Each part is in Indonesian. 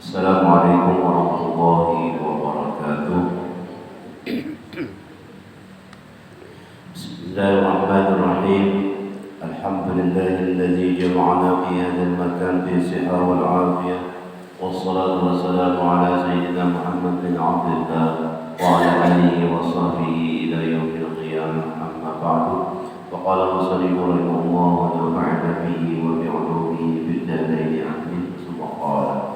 Assalamualaikum warahmatullahi wabarakatuh. Bismillahirrahmanirrahim. Alhamdulillahilladzi jama'ana fi hadzal makan fi sihha wal afiyah. Wassalatu wassalamu ala sayyidina Muhammad bin Abdillah wa ala alihi wa sahbihi ila yaumil qiyamah. Amma ba'du. Faqala musannifun rahimahullah wa nafa'ana bihi wa bi'ulumihi fid dharain amin. Subhanallah.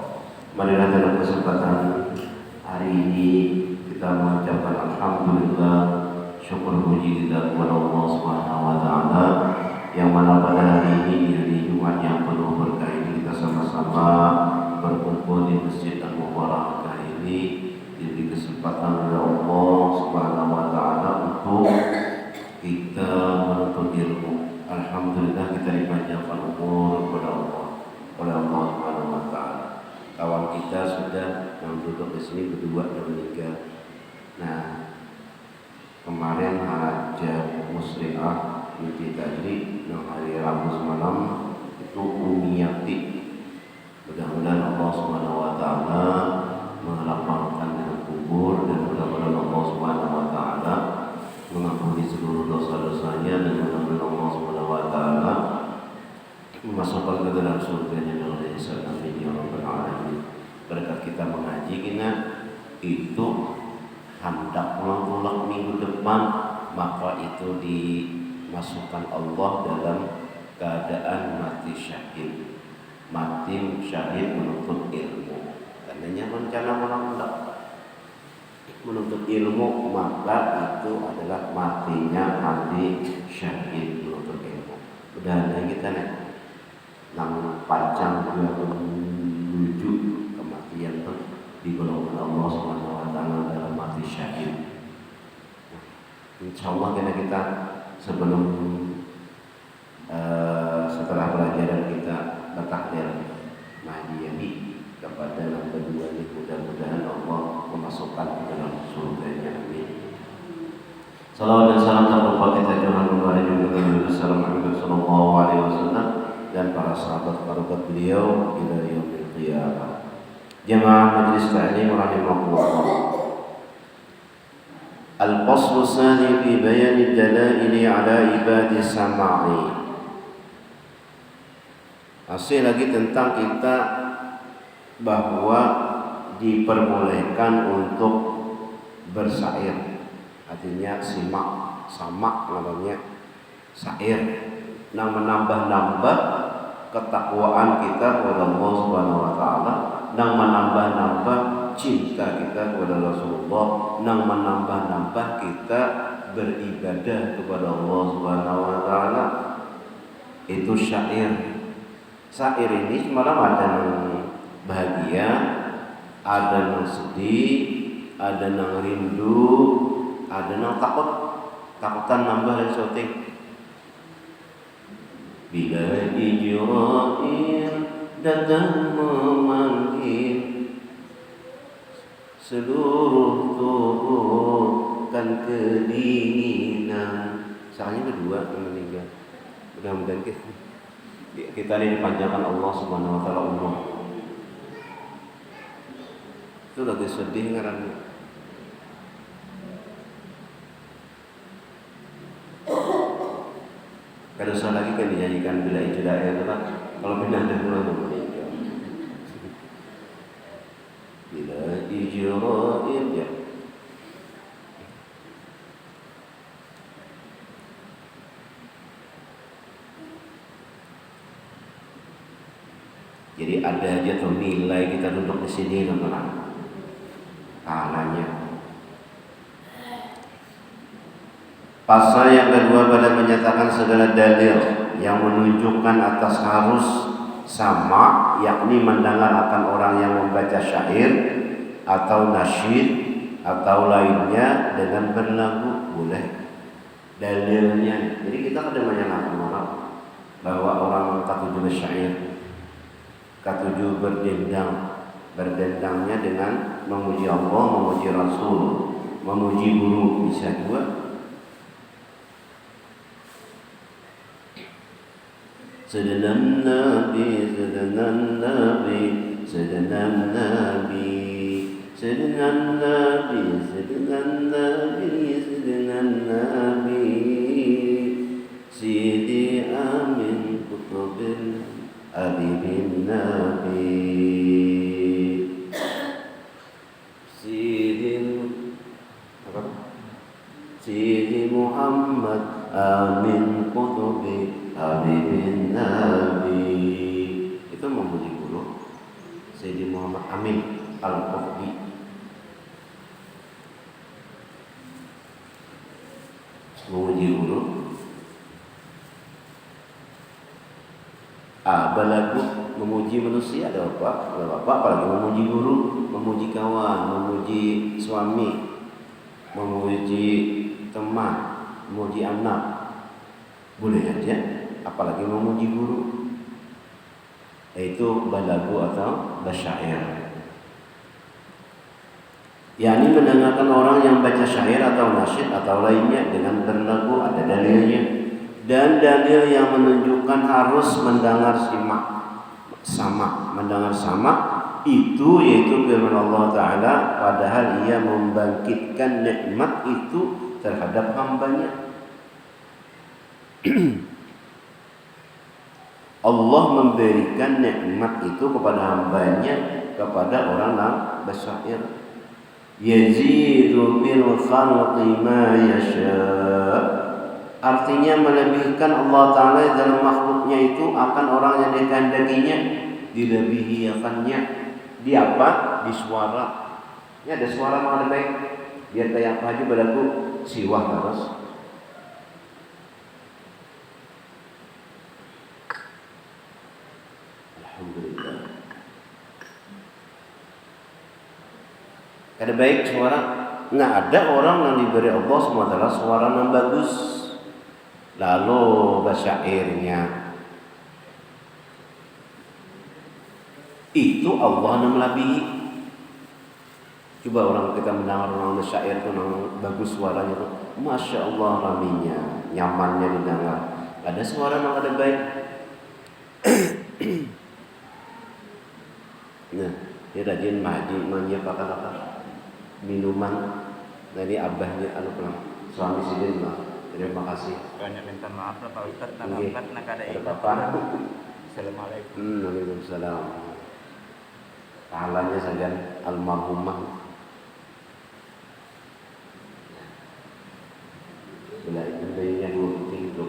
Marilah dalam kesempatan hari ini kita mengucapkan alhamdulillah, syukur puji kita kepada Allah Subhanahu wa taala yang mana pada hari ini di hari Jumat yang penuh berkah ini kita sama-sama berkumpul di Masjid Al-Mubarakah ini diberi kesempatan oleh Allah Subhanahu wa taala untuk kita menuntut ilmu. Alhamdulillah kita dipanjangkan umur kepada Allah oleh Allah Subhanahu wa taala. Kawan kita sudah yang duduk di sini berdua dan meninggal. Nah, kemarin hajat muslihat binti Tajri yang hari Rabu semalam itu Umiyati. Mudah-mudahan Allah Subhanahu wa taala melapangkan dengan kubur dan mudah-mudahan Allah Subhanahu wa taala mengampuni seluruh dosa-dosanya dan mudah-mudahan Allah Subhanahu wa taala memasukkan ke dalam surganya dengan ihsan amin ya rabbal alamin. Berkat kita mengaji kita itu hendak pulang minggu depan, maka itu dimasukkan Allah dalam keadaan mati syahid. Mati syahid menuntut ilmu. Karena rencana menuntut ilmu, maka itu adalah matinya mati syahid menuntut ilmu. Mudah-mudahan kita nang panjang juga menuju kematian itu digolongkan Allah Subhanahu wa taala dalam mati syahid. Insyaallah kita sebelum setelah pelajaran kita bertakbir mahdiyahi kepada yang kedua ini, mudah-mudahan Allah memasukkan ke dalam surganya. Amin. Salawat dan salam terlupa kita jangan kepada Nabi Muhammad sallallahu alaihi wasallam dan para sahabat barokat beliau ila yaumil qiyamah. Jamaah majlis ta'lim rahimakumullah. Al-faslu tsani fi bayan dalail ala ibadi samai. Masih lagi tentang kita bahwa diperbolehkan untuk bersair. Artinya samak namanya sair. Menambah-nambah ketakwaan kita kepada Allah Subhanahu wa taala, dan menambah-nambah cinta kita kepada Rasulullah, dan menambah-nambah kita beribadah kepada Allah Subhanahu wa taala. Itu syair. Syair ini semalam ada yang bahagia, ada yang sedih, ada yang rindu, ada yang takutan nambah dan syuting. Bila Jibril datang memanggil, seluruh tubuh kan kedinginan. Soalnya kedua yang meninggal. Mudah-mudahan kita ini dipanjangkan Allah Subhanahu wa taala umur. Itu lagi sedih ngarannya. Kalau salah lagi kan dinyanyikan bila ijra itu kan, kalau pindah dari pulang itu meninggal. Bila ijra'in ya. Jadi ada aja tuh nilai kita duduk di sini teman-teman. Pahalanya. Pasal yang kedua pada menyatakan segala dalil yang menunjukkan atas harus sama, yakni mendengar akan orang yang membaca syair atau nasyid atau lainnya dengan berlagu boleh dalilnya. Jadi kita kadang menyatakan orang bahwa orang katujuh syair, katujuh berdendangnya dengan memuji Allah, memuji Rasul, memuji guru, bisa juga. Sayyidina Nabi سيدنا النبي سيدنا النبي سيدنا النبي سيدنا النبي سيدي آمين قطب حبيب النبي سيدي محمد آمين قطب حبيب النبي. Itu memuji guru Sayyidi Muhammad Amin Al-Qutbi. Memuji guru. Balagu memuji manusia ada apa? Ada apa? Apalagi memuji guru, memuji kawan, memuji suami, memuji teman, memuji anak. Boleh aja, apalagi memuji guru. Yaitu balagu atau basyair. yakni mendengarkan orang yang baca syair atau nasyid atau lainnya dengan berlagu, ada dalilnya. Dan dalil yang menunjukkan harus mendengar sama itu yaitu firman Allah Ta'ala, padahal ia membangkitkan nikmat itu terhadap hambanya. Allah memberikan nikmat itu kepada hambanya, kepada orang yang bersyair. Yazidu bil khalqi ma yasha', artinya melebihkan Allah Ta'ala dalam makhluknya itu akan orang yang dikehendakinya, dilebihikannya. Di apa? Di suara. Ini ada suara yang baik. Biar kayak apa aja balagu siwah terus. Alhamdulillah. Ada baik suara. Nah, ada orang yang diberi Allah SWT suara yang bagus, lalu basyairnya itu Allah yang melebihi. Coba orang kita mendengar orang bersyair itu yang bagus suaranya itu, masya Allah raminya, nyamannya didengar. Ada suara yang ada baik. Nah, dia rajin menyiapkan apa? Minuman dari abahnya suami sidin lah. Terima kasih. Banyak minta maaf lah Pak Ustadz, nak ada yang Bapak. Assalamualaikum. Waalaikumsalam. Pahalanya saja almarhumah. Bila itu bayinya 20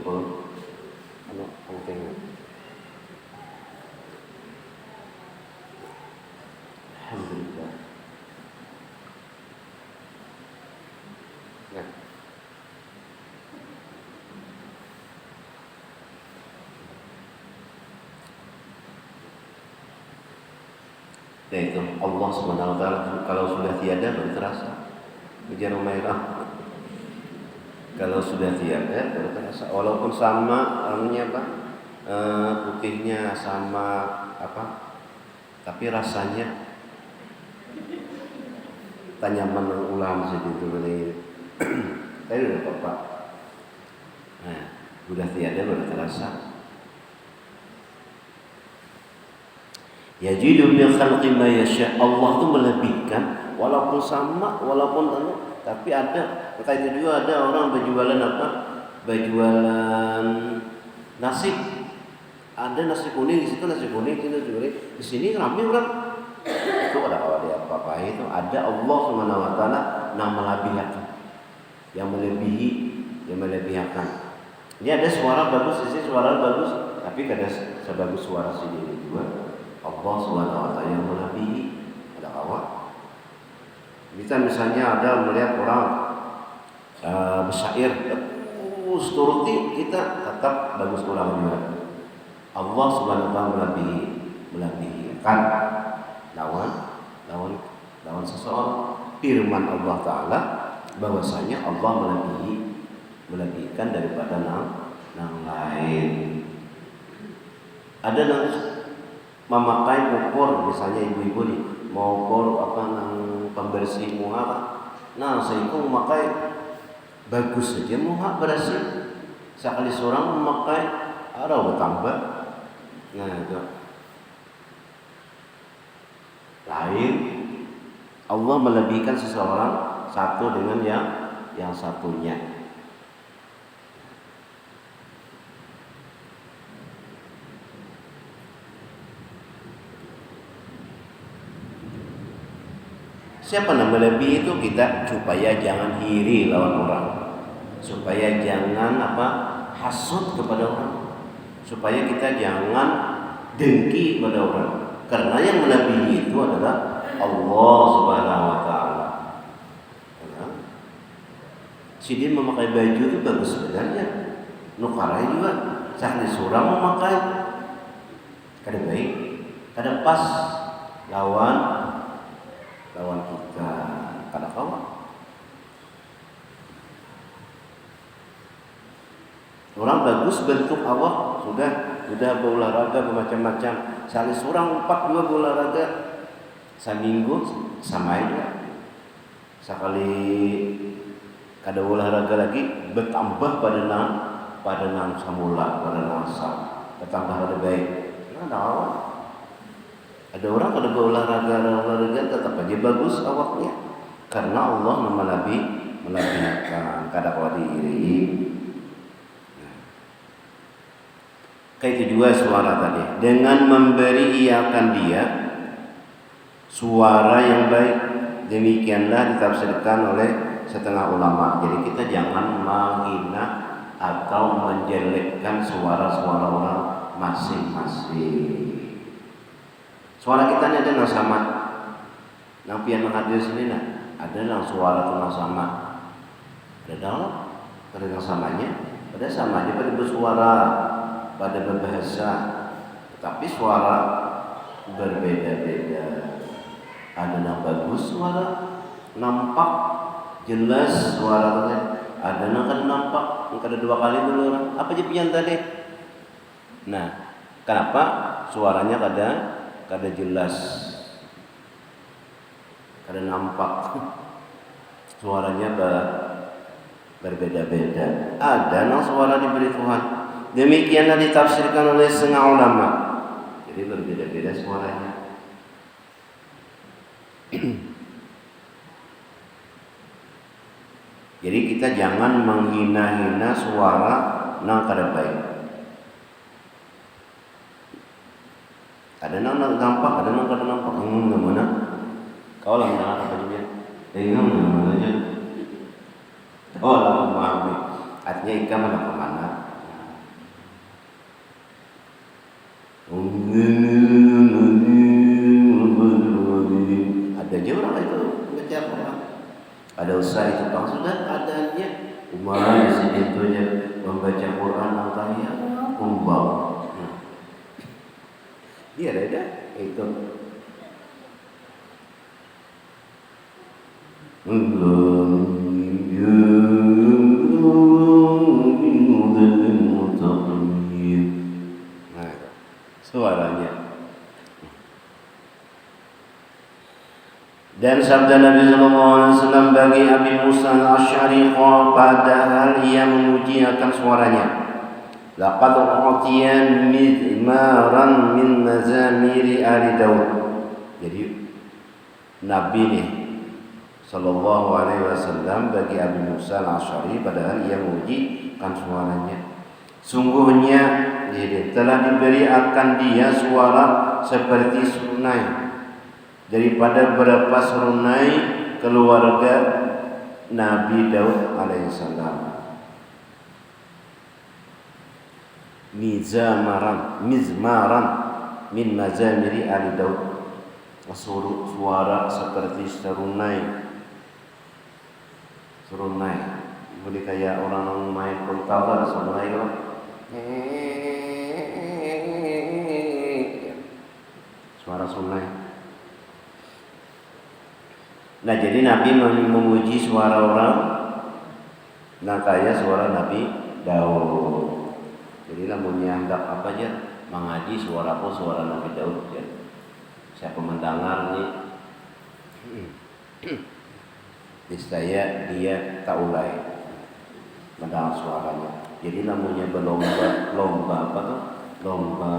angkeng. Alhamdulillah. Nah. Yaitu Allah SWT kalau sudah tiada baru terasa. Ujar Umairah. Kalau sudah tiada baru terasa. Walaupun sama apa? Putihnya sama apa? Tapi rasanya tanya menang ulam segitu ini. Tadi udah Bapak. Nah, sudah tiada baru terasa. Yajidu bil khalqi ma yasha'. Allah itu melebihkan walaupun sama, walaupun tapi ada. Kata itu juga ada orang berjualan apa? Berjualan nasi. Ada nasi kuning di situ, nasi kuning di sini ramai orang. Itu ada apa itu? Ada Allah Subhanahu wa taala yang melebihkan. Yang melebihi, yang melebihkan. Ini ada suara bagus, di sini suara bagus, tapi kada sebagus suara sini juga. Allah SWT yang melebihi. Ada kawan. Kita misalnya ada melihat orang bersyair terus turuti, kita tetap bagus ulang juga. Allah SWT melebihi kan lawan seseorang. Firman Allah Ta'ala bahwasanya Allah melebihkan daripada yang lain. Ada yang memakai ukur, misalnya ibu-ibu nih mau ukur apa nang pembersih muka, nah saya itu memakai bagus saja muka bersih. Sekali seorang memakai ada bertambah, nah itu lain. Allah melebihkan seseorang satu dengan yang satunya. Siapa yang melebihi itu kita supaya jangan iri lawan orang, supaya jangan hasut kepada orang, supaya kita jangan dengki kepada orang, karena yang melebihi itu adalah Allah Subhanahu wa taala. Si dia memakai baju itu bagus sebenarnya, nukarai juga, sahli surang memakai, kada baik, kada pas lawan kita, kada kawan. Orang bagus bentuk awak, sudah berolahraga bermacam-macam. Sali surang 4 juga berolahraga seminggu sama aja. Sekali kada olahraga lagi bertambah pada nang samula, pada nasa, bertambah ada baik. Ada awak. Ada orang kada berolahraga tetap aja bagus awaknya, karena Allah melebihkan, kada kau diri. Kayak itu juga suara tadi, dengan memberi iakan dia suara yang baik, demikianlah ditafsirkan oleh setengah ulama. Jadi kita jangan menghina atau menjelekkan suara-suara orang masing-masing. Suara kita ini ada yang sama, yang pian menghadir sini ada yang suara itu yang sama, ada yang samanya, ada samanya pada bersuara, pada berbahasa, tetapi suara berbeda-beda. Ada yang bagus suara, nampak jelas suaranya, ada yang kada nampak, yang kada 2 kali dulu orang. Apa jepian tadi? Nah, kenapa suaranya kada jelas, kada nampak, suaranya berbeda-beda. Ada yang suara diberi Tuhan. Demikianlah ditafsirkan oleh setengah ulama. Jadi berbeda-beda suaranya. Jadi kita jangan menghina-hina suara nang kada baik. Ada nang nampak, ada nang kada nampak. Mana? Kau lah mendengar apa dia? Tengok mana aja. Oh, lah memahami. Artinya ikan mana kemana? Ada aja orang itu baca Quran. Ada usaha itu bang sudah keadaannya. Umar di sini itu membaca Quran angkanya kumbang. Dia ada itu. Suaranya. Dan sabda Nabi SAW bagi Abi Musa al-Asy'ari padahal ia memuji akan suaranya. Laqad u'tiya mizmaran min mazamiri ali Daud. Jadi Nabi nih sallallahu alaihi wasallam bagi Abi Musa al-Asy'ari padahal ia memuji akan suaranya. Sungguhnya jadi telah diberi akan dia suara seperti serunai daripada berapa serunai keluarga Nabi Daud alaihissalam. Mizmaran min mazamiri ali Daud. Suara seperti serunai. Boleh kayak orang main kontau kan serunai kan. Suara serunai. Nah, jadi Nabi memuji suara orang nah kayak suara Nabi Daud. Jadi lamunnya hendak apa aja mengaji suara Nabi Daud ya. Siapa mendengar nih niscaya dia taulai mendengar suaranya. Jadi namanya lomba apa tuh? Lomba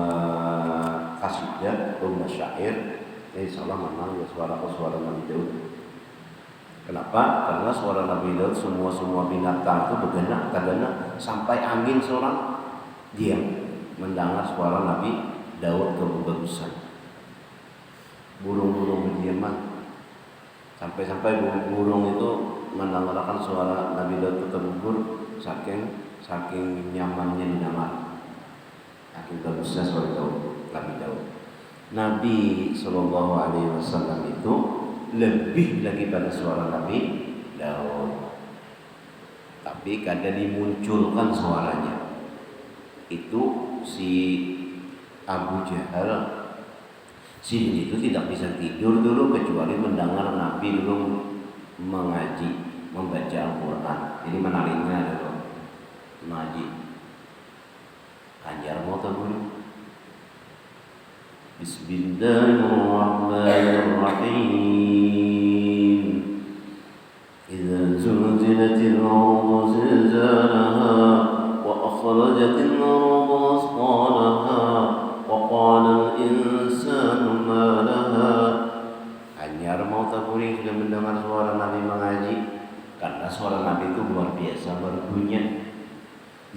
kasidah, lomba syair Insya Allah menang ya suara Nabi Daud. Kenapa? Karena suara Nabi Daud semua binatang itu tagana sampai angin seorang diam mendengar suara Nabi Daud kebagusan. Burung-burung berdiaman sampai burung itu mendengarkan suara Nabi Daud tergugur saking nyamannya didengar. Saking bagusnya suara Nabi Daud. Nabi Shallallahu Alaihi Wasallam itu lebih lagi pada suara Nabi Daud. Tapi kadang dimunculkan suaranya. Itu si Abu Jahal itu tidak bisa tidur dulu kecuali mendengar Nabi dulu mengaji, membaca Al-Quran. Jadi menalinya dulu mengaji. Anjar mau tahu dulu. Bismillahirrahmanirrahim. Idza zulzilatil ardu zilzalaha wa akhrajatil ardu asqalaha wa qala al-insanu ma laha. Anyar mau taburi sudah mendengar suara Nabi mengaji, karena suara Nabi itu luar biasa merdunya,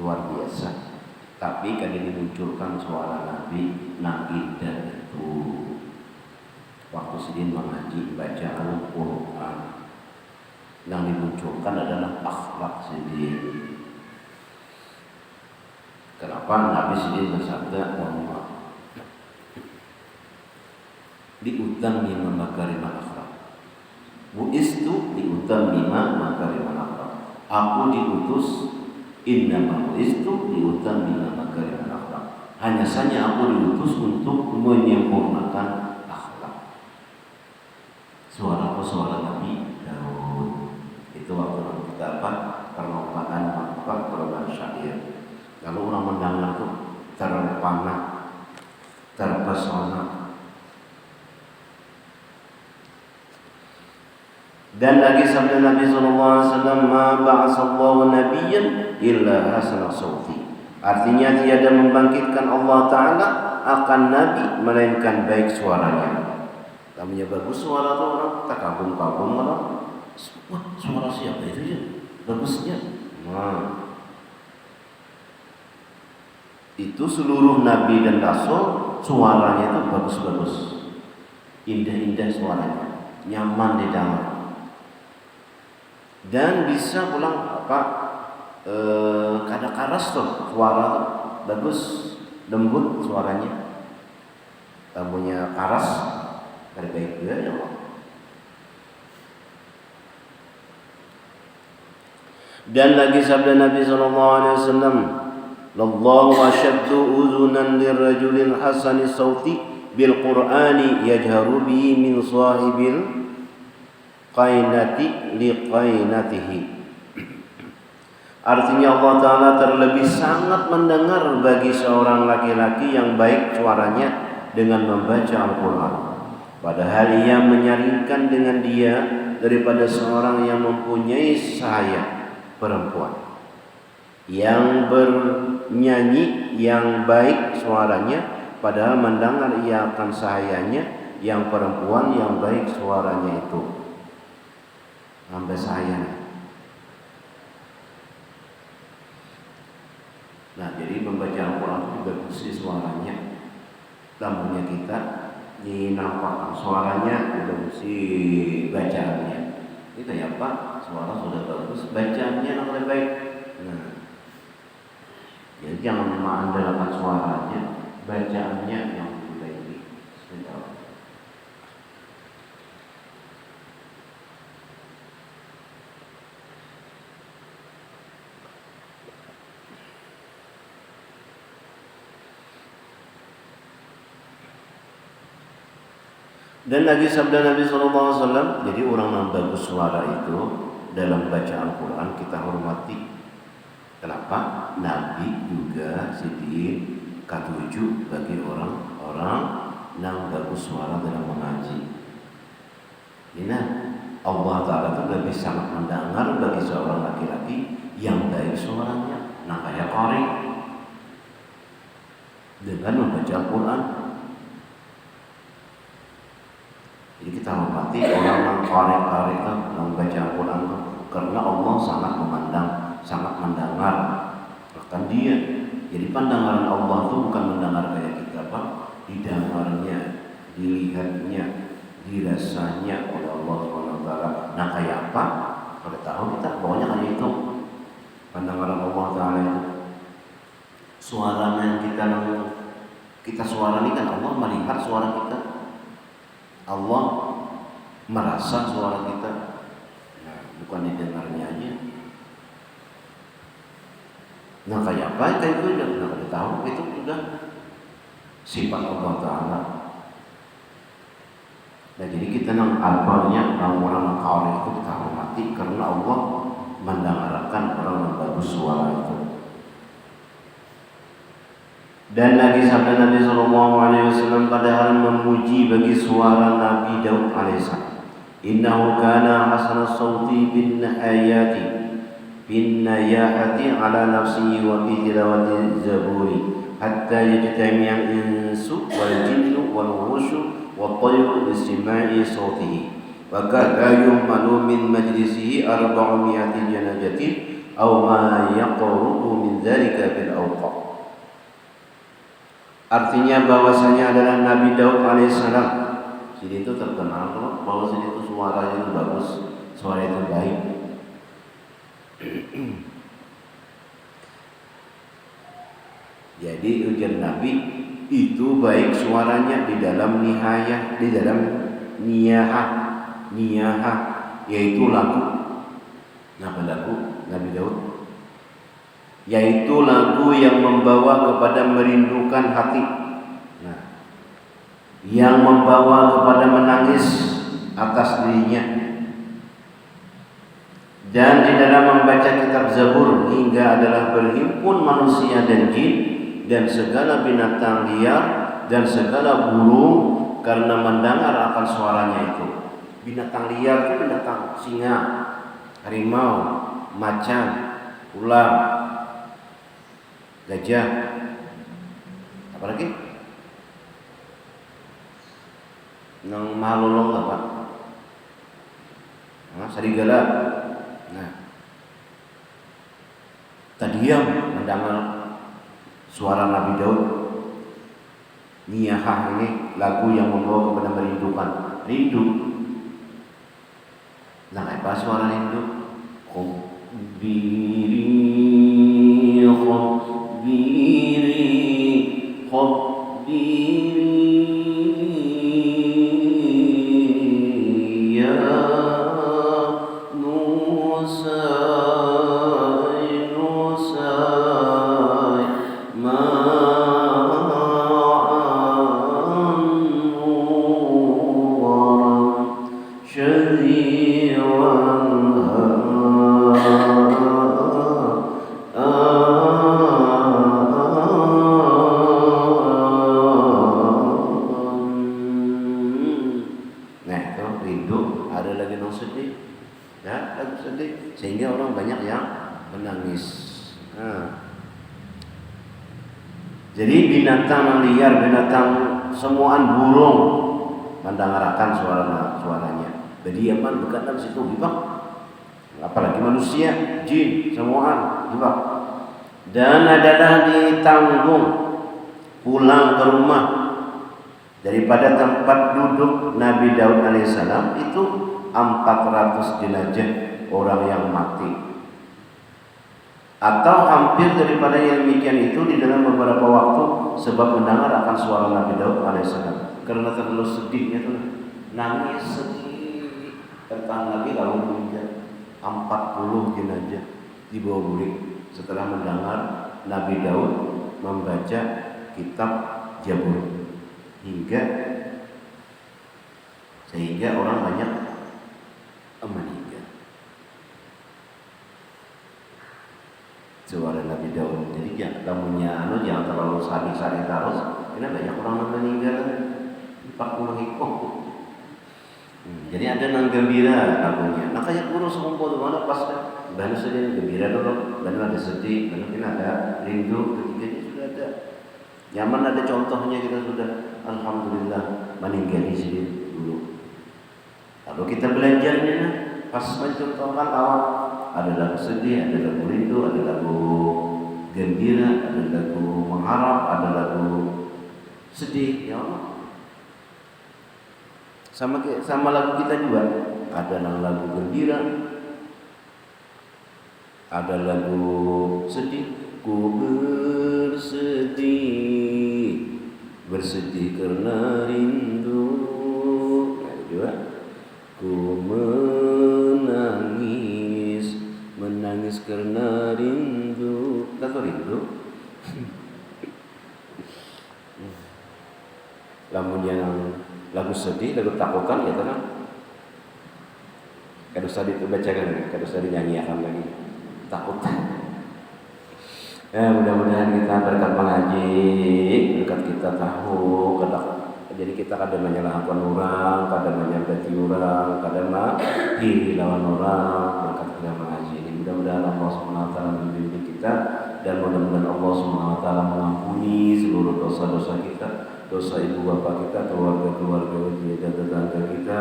luar biasa. Tapi kadang dimunculkan suara Nabi indah itu waktu sedih mengaji baca Al-Quran. Yang dimunculkan adalah akhlak sedih. Kenapa Nabi sedih bersabda bahwa diutam lima makarimal akhlak. Bu'istu diutam lima makarimal akhlak. Aku diutus innama bu'istu diutam lima makarimal akhlak. Hanya saja aku diutus untuk menyempurnakan akhlak. Suara Nabi Daud. Itu waktu kita perlombaan syair. Kalau orang mendengar tuh terpana, terpesona. Dan lagi sabda Nabi SAW, ma ba'asallahu nabiyyan illa hasana sawti. Artinya tiada membangkitkan Allah Ta'ala akan Nabi melainkan baik suaranya. Namanya bagus suara tuh orang tak kagum-kagum orang. Wah, suara siapa itu ya? Bagusnya. Nah, itu seluruh Nabi dan Rasul suaranya itu bagus-bagus, indah-indah suaranya, nyaman didengar. Dan bisa pulang kada karas tuh suara tuh bagus, lembut suaranya. Tamunya karas, kada baik juga ya Allah. Dan lagi sabda Nabi SAW, Lallahu asyaddu uzunan lirrajulil hasani sawti bil qur'ani yajharu bihi min sahibil qainati liqainatihi. Artinya Allah Ta'ala terlebih sangat mendengar bagi seorang laki-laki yang baik suaranya dengan membaca Al-Quran, padahal ia menyaringkan dengan dia daripada seorang yang mempunyai sahaya perempuan yang bernyanyi yang baik suaranya, padahal mendengar ia akan sahayanya yang perempuan yang baik suaranya itu sampai sahayanya. Nah, jadi membaca Al-Quran itu bagus suaranya. Tamunya kita dinampakkan suaranya bagus bacaannya. Kita ya Pak, suara sudah bagus, bacaannya lebih baik. Nah, jadi jangan mengandalkan suaranya, bacaannya yang diperbaiki. Dan lagi sabda Nabi SAW, jadi orang yang bagus suara itu dalam baca Al-Quran kita hormati. Kenapa? Nabi juga sedih katuju bagi orang-orang yang bagus suara dalam mengaji. Ini Allah Ta'ala itu lebih sangat mendengar bagi seorang laki-laki yang baik suaranya, nah kayak qari dengan membaca Al-Quran. kita hormati orang yang qari itu, yang baca Al-Quran itu, karena Allah sangat memandang, sangat mendengar bahkan dia. Jadi pandangan Allah itu bukan mendengar kayak kita, Pak, didengarnya, dilihatnya, dirasanya oleh Allah SWT. Nah kayak apa? Kalau tahu kita pokoknya kayak itu pandangan Allah Ta'ala itu. Suara yang kita suara ini kan Allah melihat suara kita, Allah merasa suara kita, nah, bukan didengarnya aja. Nah kayak apa? Kayak itu udah kita tahu, itu sudah sifat Allah Ta'ala. Nah jadi kita albarnya orang-orang qari itu kita hormati karena Allah mendengarkan orang yang bagus suara itu. Dan lagi sabda Nabi SAW padahal memuji bagi suara Nabi Daud alaihissalam. Innahu kana hasan as-sauti bin nayahati ala nafsihi wa fi tilawati zaburi hatta yajtami'a al-insu wal jinnu wal wushu wa tayru bi istima'i sautihi wa kana yu'malu min majlisihi 400 janajatin aw ma yaqrubu min dhalika bil awqat. Artinya bahwasanya adalah Nabi Daud alaihissalam. Jadi itu terkenal bahwa sini itu suaranya itu bagus, suara itu baik. Jadi ujar Nabi itu baik suaranya di dalam nihayah, di dalam niyahah, yaitu lagu. Apa lagu Nabi Daud? Yaitu lagu yang membawa kepada merindukan hati, nah, yang membawa kepada menangis atas dirinya. Dan di dalam membaca kitab Zabur hingga adalah berhimpun manusia dan jin dan segala binatang liar dan segala burung karena mendengar akan suaranya itu. Binatang liar itu binatang singa, harimau, macan, ular, gajah, apa lagi? Nang malolong apa? Serigala. Nah, terdiam mendengar suara Nabi Daud. Niyahah ini lagu yang membawa kepada merindukan, rindu. Nah, apa suara rindu? Sehingga orang banyak yang menangis. Jadi binatang liar, binatang semuaan burung mendengarkan suaranya. Berdiaman berkata situ hibak. Apalagi manusia, jin, semuaan hibak. Dan adalah ditanggung pulang ke rumah daripada tempat duduk Nabi Daud alaihissalam itu 400 jenazah orang yang mati, atau hampir daripada yang demikian itu di dalam beberapa waktu sebab mendengar akan suara Nabi Daud alaihissalam karena terlalu sedihnya tuh nangis sedih tentang Nabi lalu meninggal. 40 jenazah dibawa bulik setelah mendengar Nabi Daud membaca kitab Zabur sehingga orang banyak meninggal. Suara Nabi Daud. Jadi jangan terlalu sadis-sadis terus. Karena banyak orang yang meninggal 40 ekor. Jadi ada yang gembira lagunya. Nah kayak kurus kumpul mana pas baru sedih gembira dulu, baru ada sedih, baru kita ada rindu, ketiganya sudah ada. Nyaman ada contohnya kita sudah alhamdulillah meninggal di sini dulu. Kalau kita belajarnya pas mencontohkan awal, ada lagu sedih, ada lagu rindu, ada lagu gembira, ada lagu mengharap, ada lagu sedih, ya Allah. Sama lagu kita juga, ada lagu gembira, ada lagu sedih. Ku bersedih karena rindu. Nah, juga. Ku menangis karena rindu. Tahu rindu? Lamun yang lagu sedih, lagu takutan ya kan? Kado tadi itu bacakan, kado tadi nyanyiakan lagi. Takut. Ya mudah-mudahan kita berkat mengaji, berkat kita tahu, jadi kita kadang menyalahkan orang, kadang menyakiti orang, kadang iri lawan orang, berkat kita mengaji ini. Mudah-mudahan Allah SWT membimbing kita dan mudah-mudahan Allah SWT mengampuni seluruh dosa-dosa kita, dosa ibu bapak kita, keluarga-keluarga kita, dan tetangga kita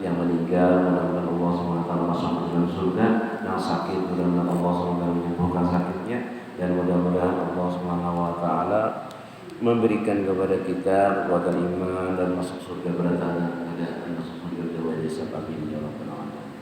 yang meninggal. Mudah-mudahan Allah SWT masuk ke dalam surga. Yang sakit mudah-mudahan Allah SWT menyembuhkan sakitnya. Dan mudah-mudahan Allah SWT memberikan kepada kita kekuatan iman dan masuk surga berantakan dan masuk surga wajah sebab ini ya Rabbal alamin.